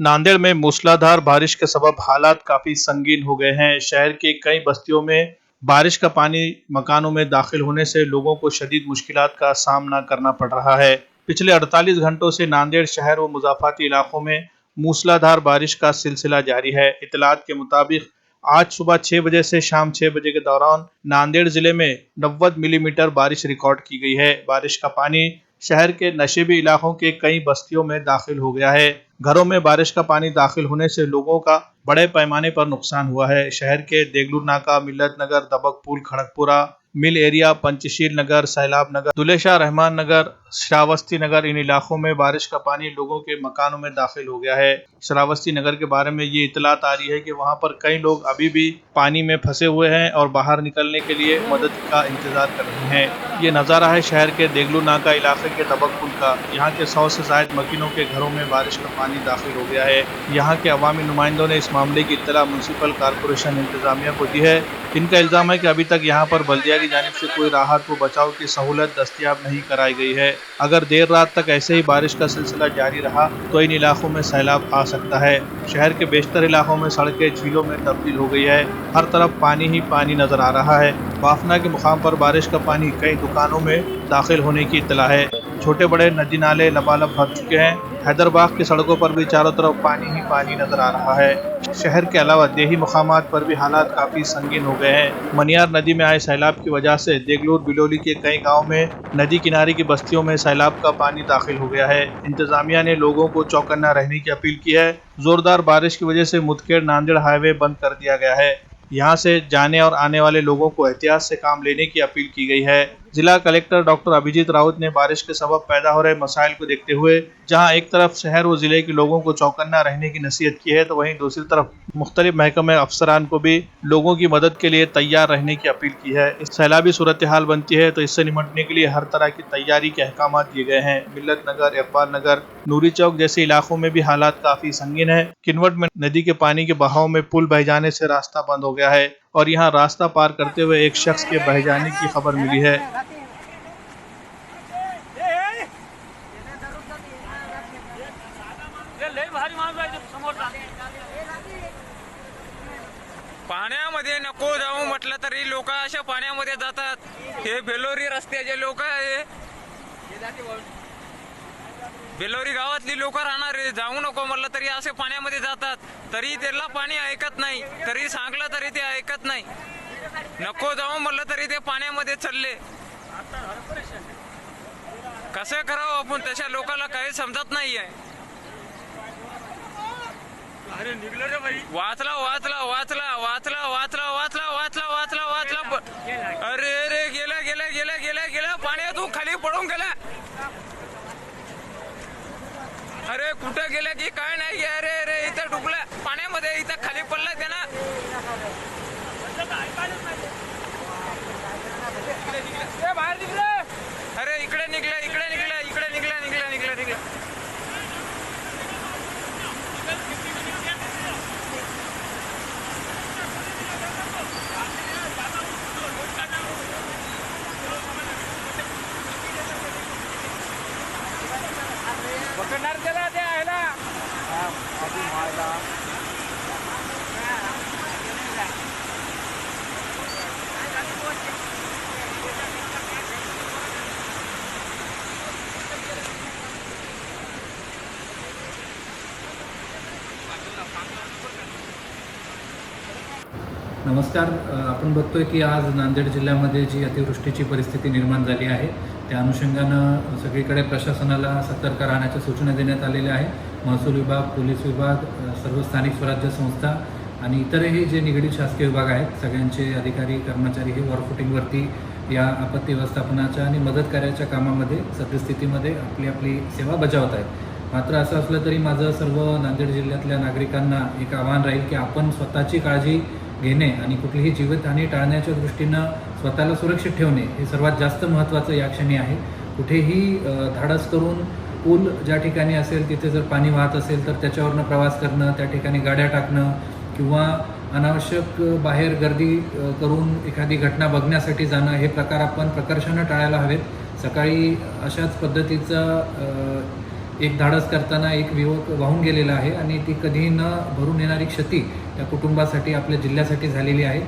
नांदेड़ में मूसलाधार बारिश के सबब हालात काफी संगीन हो गए हैं। शहर के कई बस्तियों में बारिश का पानी मकानों में दाखिल होने से लोगों को शदीद मुश्किलात का सामना करना पड़ रहा है। पिछले 48 घंटों से नांदेड़ शहर व मुजाफाती इलाकों में मूसलाधार बारिश का सिलसिला जारी है। इतलात के मुताबिक आज सुबह 6 बजे से शाम 6 बजे के दौरान नांदेड़ जिले में 90 मिलीमीटर बारिश रिकॉर्ड की गई है। बारिश का पानी शहर के नशेबी इलाकों के कई बस्तियों में दाखिल हो गया है। घरों में बारिश का पानी दाखिल होने से लोगों का बड़े पैमाने पर नुकसान हुआ है। शहर के देगलूर नाका, मिल्लत नगर, दबकपुल, खड़गपुरा, मिल एरिया, पंचशील नगर, सैलाब नगर, दुलेशाह रहमान नगर, श्रावस्ती नगर, इन इलाकों में बारिश का पानी लोगों के मकानों में दाखिल हो गया है। श्रावस्ती नगर के बारे में ये इतलात आ रही है कि वहां पर कई लोग अभी भी पानी में फंसे हुए हैं और बाहर निकलने के लिए मदद का इंतजार कर रहे हैं। ये नज़ारा है शहर के देगलूर नाका इलाके के दबकपुल का। यहाँ के 100 से ज्यादा मकीनों के घरों में बारिश का पानी दाखिल हो गया है। यहाँ के अवामी नुमाइंदों ने इस मामले की इत्तला म्युनिसिपल कॉरपोरेशन इंतजामिया को दी है। इनका इल्ज़ाम है कि अभी तक यहाँ पर बल्दिया की जानिब से कोई राहत व बचाव की सहूलत दस्तयाब नहीं कराई गई है। अगर देर रात तक ऐसे ही बारिश का सिलसिला जारी रहा तो इन इलाकों में सैलाब आ सकता है। शहर के बेशतर इलाकों में सड़कें झीलों में तब्दील हो गई है। हर तरफ पानी ही पानी नजर आ रहा है। वाफना के मुकाम पर बारिश का पानी कई दुकानों में दाखिल होने की इत्तला है। छोटे बड़े नदी नाले लबालब भर चुके हैं। हैदराबाद की सड़कों पर भी चारों तरफ पानी ही पानी नजर आ रहा है। शहर के अलावा देही मुकामात पर भी हालात काफी संगीन हो गए हैं। मनियार नदी में आए सैलाब की वजह से देगलूर बिलोली के कई गांव में नदी किनारे की बस्तियों में सैलाब का पानी दाखिल हो गया है। इंतजामिया ने लोगों को चौकन्ना रहने की अपील की है। जोरदार बारिश की वजह से मुदखेड़ नांदेड़ हाईवे बंद कर दिया गया है। यहाँ से जाने और आने वाले लोगों को एहतियात से काम लेने की अपील की गई है। जिला कलेक्टर डॉक्टर अभिजीत राउत ने बारिश के सबब पैदा हो रहे मसाइल को देखते हुए जहां एक तरफ शहर व जिले के लोगों को चौकन्ना रहने की नसीहत की है तो वहीं दूसरी तरफ मुख्तलिफ महकमे अफसरान को भी लोगों की मदद के लिए तैयार रहने की अपील की है। इस सैलाबी सूरत हाल बनती है तो इससे निपटने के लिए हर तरह की तैयारी के अहकाम दिए गए हैं। मिल्लत नगर, इकबाल नगर, नूरी चौक जैसे इलाकों में भी हालात काफी संगीन है। किनवट में नदी के पानी के बहाव में पुल बह जाने से रास्ता बंद हो गया है और यहाँ रास्ता पार करते हुए एक शख्स के बह जाने की खबर मिली है। पाण्यामध्ये नको जाऊ म्हटलं तरी लोक अशा पाण्यामध्ये जातात। हे बेलोरी रस्त्याचे लोक आहे, बेलोरी गावातली लोक राहणार जाऊ नको म्हटलं तरी असे पाण्यामध्ये जातात। तरी त्याला पाणी ऐकत नाही, तरी सांगलं तरी ते ऐकत नाही। नको जाऊ म्हटलं तरी ते पाण्यामध्ये चालले। कसं करावं आपण, तशा लोकांना काही समजत नाहीये। अरे निघलं रे भाई, वाचला वाचला वाचला वाचला वाचला वाचला वाचला वाचला वाचला। अरे रे गेला गेला गेला गेला गेला, पाण्यातून खाली पडून गेला। अरे कुठं गेला की काय नाही। अरे रे इथं डुबला पाण्यामध्ये, इथं खाली पडला त्याला। बाहेर निघला, अरे इकडे निघला इकडे निघला इकडे निघला निघला निघला निघला। पकडणार त्याला ते आहे नमस्कार. आपण बघतोय की आज नांदेड जिल्ह्यामध्ये जी अतिवृष्टीची परिस्थिती निर्माण झाली आहे त्या अनुषंगानं सगळीकडे प्रशासनाला सतर्क राहण्याच्या सूचना देण्यात आलेल्या आहे. महसूल विभाग, पोलीस विभाग, सर्व स्थानिक स्वराज्य संस्था आणि इतरही जे निगडीत शासकीय विभाग आहेत सगळ्यांचे अधिकारी कर्मचारी हे वॉरफुटिंगवरती या आपत्ती व्यवस्थापनाच्या आणि मदत कार्याच्या कामामध्ये सद्यस्थितीमध्ये आपली सेवा बजावत आहेत. मात्र असं असलं तरी माझं सर्व नांदेड जिल्ह्यातल्या नागरिकांना एक आव्हान राहील की आपण स्वतःची काळजी घेणे आणि कुठलीही जीवितहानी टाळण्याच्या दृष्टीनं स्वतःला सुरक्षित ठेवणे हे सर्वात जास्त महत्त्वाचं या क्षणी आहे. कुठेही धाडस करून पूल ज्या ठिकाणी असेल तिथे जर पाणी वाहत असेल तर त्याच्यावरनं प्रवास करणं, त्या ठिकाणी गाड्या टाकणं किंवा अनावश्यक बाहेर गर्दी करून एखादी घटना बघण्यासाठी जाणं हे प्रकार आपण प्रकर्षानं टाळायला हवेत. सकाळी अशाच पद्धतीचा एक धाडस करताना एक युवक वाहून गेलेला आहे आणि ती कधीही न भरून येणारी क्षती त्या कुटुंबासाठी, आपल्या जिल्ह्यासाठी झालेली आहे.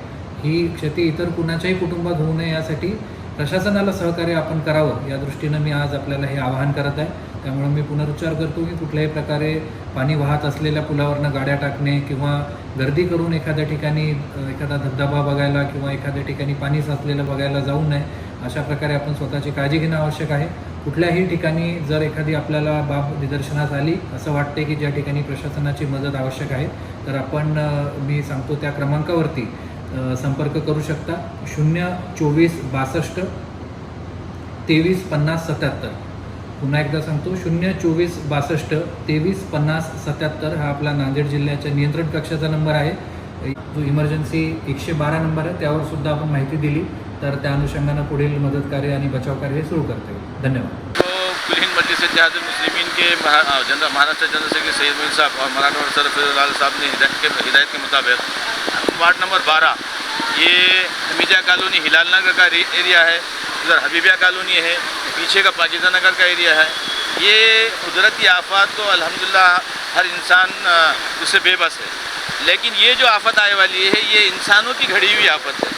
ही क्षती इतर कुणाच्याही कुटुंबात होऊ नये यासाठी प्रशासनाला सहकार्य आपण करावं, या दृष्टीनं मी आज आपल्याला हे आवाहन करत आहे. त्यामुळे मी पुनरुच्चार करतो की कुठल्याही प्रकारे पाणी वाहत असलेल्या पुलावरनं गाड्या टाकणे किंवा गर्दी करून एखाद्या ठिकाणी एखादा धबधबा बघायला किंवा एखाद्या ठिकाणी पाणी साचलेलं बघायला जाऊ नये. अशा प्रकारे आपण स्वतःची काळजी घेणं आवश्यक आहे. कुठल्याही ठिकाणी जर एखादी आपल्याला बाब निदर्शनास आली, असं वाटते की ज्या ठिकाणी प्रशासनाची मदत आवश्यक आहे, तर आपण मी सांगतो त्या क्रमांकावरती संपर्क करू शकता. 024 62 23 50 77. पुन्हा एकदा सांगतो 024 62 23 50 77 हा आपला नांदेड जिल्ह्याच्या नियंत्रण कक्षाचा नंबर आहे. जो इमर्जन्सी 112 नंबर आहे त्यावर सुद्धा आपण माहिती दिली तर त्या अनुषंगानं पुढील मदत कार्य आणि बचाव कार्य सुरू करते. धन्यवाद. कुल हिंद मजलिस इत्तेहादुल मुस्लिमीन के महाराष्ट्र जनरल सेक्रेटरी सैयद मोइन साहब और मराठवाड़ा सदर फिरोज साहब ने हिदायत के मुताबिक वार्ड नंबर 12 ये हमीदिया कॉलोनी हिलाल नगर का एरिया है, उधर हबीबिया कॉलोनी है, पीछे का पाकिजा नगर का एरिया है. ये कुदरती आफत तो अल्हम्दुलिल्लाह हर इंसान उससे बेबस है, लेकिन ये जो आफत आने वाली है ये इंसानों की घड़ी हुई आफत है,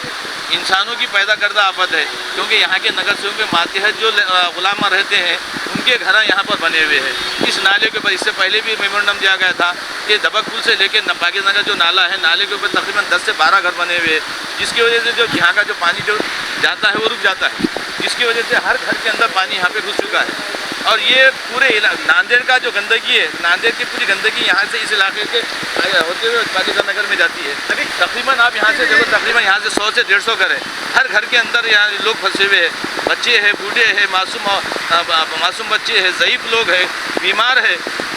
इंसानों की पैदा करदा आफत है. क्योंकि यहाँ के नगर सेवक के मातहत जो गुलामा रहते हैं उनके घर यहाँ पर बने हुए हैं. इस नाले के ऊपर इससे पहले भी मेमोरेंडम दिया गया था कि दबक पुल से लेकर पाकिजा नगर जो नाला है, नाले के ऊपर तकरीबन 10 से 12 घर बने हुए हैं, जिसकी वजह से जो यहाँ का जो पानी जो जाता है वो रुक जाता है, जिसकी वजह से हर घर के अंदर पानी यहाँ पे घुस चुका है. और ये पूरे नांदेड़ का जो गंदगी है, नांदेड़ की पूरी गंदगी यहाँ से इस इलाके के होते हुए पाकिजा नगर में जाती है. तकरीबन आप यहाँ से देखो, तकरीबन यहाँ से 100 से 150 घर है, हर घर के अंदर यहाँ लोग फंसे हुए हैं. बच्चे हैं, बूढ़े हैं, मासूम बच्चे हैं, ज़ईफ़ लोग हैं, बीमार है,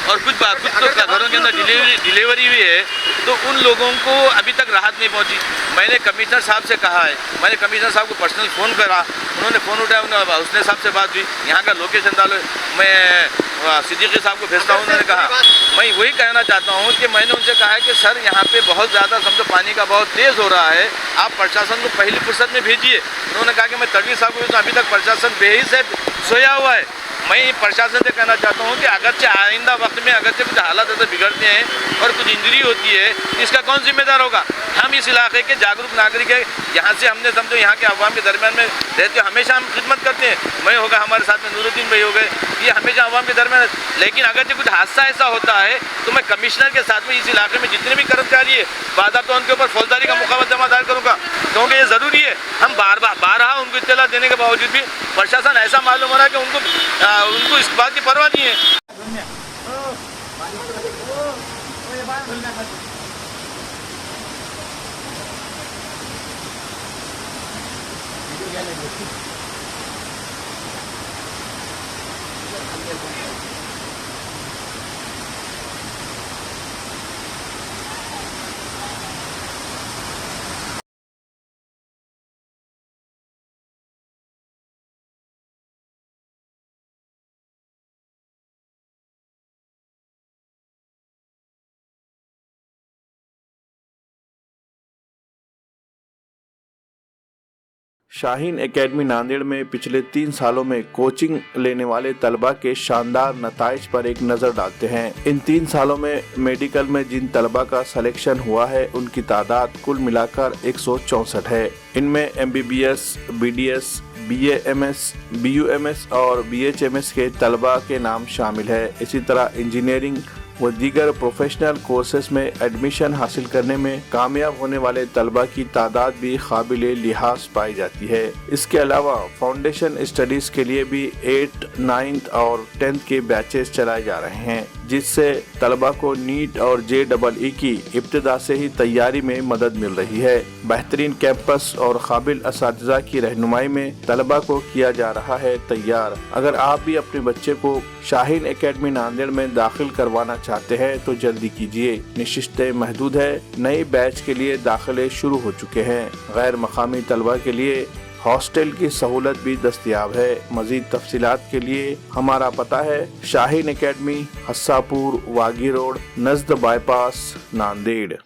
और कुछ तो घरों के अंदर डिलीवरी भी है. तो उन लोगों को अभी तक राहत नहीं पहुंची. मैंने कमिश्नर साहब से कहा है, मैंने कमिश्नर साहब को पर्सनल फ़ोन करा, उन्होंने फ़ोन उठाया, उसने साहब से बात हुई, यहाँ का लोकेशन डालो. मैं सिद्दीकी साहब को भेजता हूँ. उन्होंने कहा, मैं वही कहना चाहता हूँ कि मैंने उनसे कहा है कि सर यहाँ पे बहुत ज़्यादा समझो पानी का बहुत तेज़ हो रहा है, आप प्रशासन को पहली फुर्सत में भेजिए. उन्होंने कहा कि मैं तड़वी साहब को तो अभी तक प्रशासन बेहिस है, सोया हुआ है. मैं प्रशासन से कहना चाहता हूँ कि अगरचे आइंदा वक्त में अगरचे कुछ हालात ऐसे बिगड़ते हैं और कुछ इंजरी होती है, इसका कौन जिम्मेदार होगा? हम इस इलाके के जागरूक नागरिक हैं. यहाँ से हमने समझो यहाँ के अवाम के दरमियान में रहते हमेशा हम खिदमत करते हैं. मैं होगा, हमारे साथ में नूरुद्दीन भाई हो गए, ये हमेशा अवाम के दरमियान. लेकिन अगर जो कुछ हादसा ऐसा होता है तो मैं कमिश्नर के साथ में इस इलाके में जितने भी कर्मचारी है बाज़ाब्ता उनके ऊपर फौजदारी का मुकदमा दायर करूँगा, क्योंकि ये ज़रूरी है. हम बारहा उनको इत्तला देने के बावजूद भी प्रशासन ऐसा मालूम हो रहा है कि उनको इस बात की परवाह नहीं है. शाहीन एकेडमी नांदेड़ में पिछले 3 सालों में कोचिंग लेने वाले तलबा के शानदार नताइज पर एक नज़र डालते हैं. इन 3 सालों में मेडिकल में जिन तलबा का सिलेक्शन हुआ है उनकी तादाद कुल मिलाकर 164 है. इनमें MBBS, BDS, BAMS, BUMS और BHMS के तलबा के नाम शामिल है. इसी तरह इंजीनियरिंग व दीगर प्रोफेशनल कोर्सेस में एडमिशन हासिल करने में कामयाब होने वाले तलबा की तादाद भी काबिले लिहाज पाई जाती है. इसके अलावा फाउंडेशन स्टडीज के लिए भी 8th, 9th और 10th के बैचेस चलाए जा रहे हैं, जिससे तलबा को नीट और JEE की इब्तिदा से ही तैयारी में मदद मिल रही है. बेहतरीन कैंपस और काबिल असातिज़ा की रहनुमाई में तलबा को किया जा रहा है तैयार. अगर आप भी अपने बच्चे को शाहीन एकेडमी नांदेड़ में दाखिल करवाना चाहते हैं तो जल्दी कीजिए. नशिस्तें महदूद है. नए बैच के लिए दाखिले शुरू हो चुके हैं. गैर मकामी तलबा के लिए हॉस्टल की सहूलत भी दस्तयाब है. मजीद तफसीलात के लिए हमारा पता है Shaheen academy, हस्सापुर, वागी road, नज़द bypass, Nanded.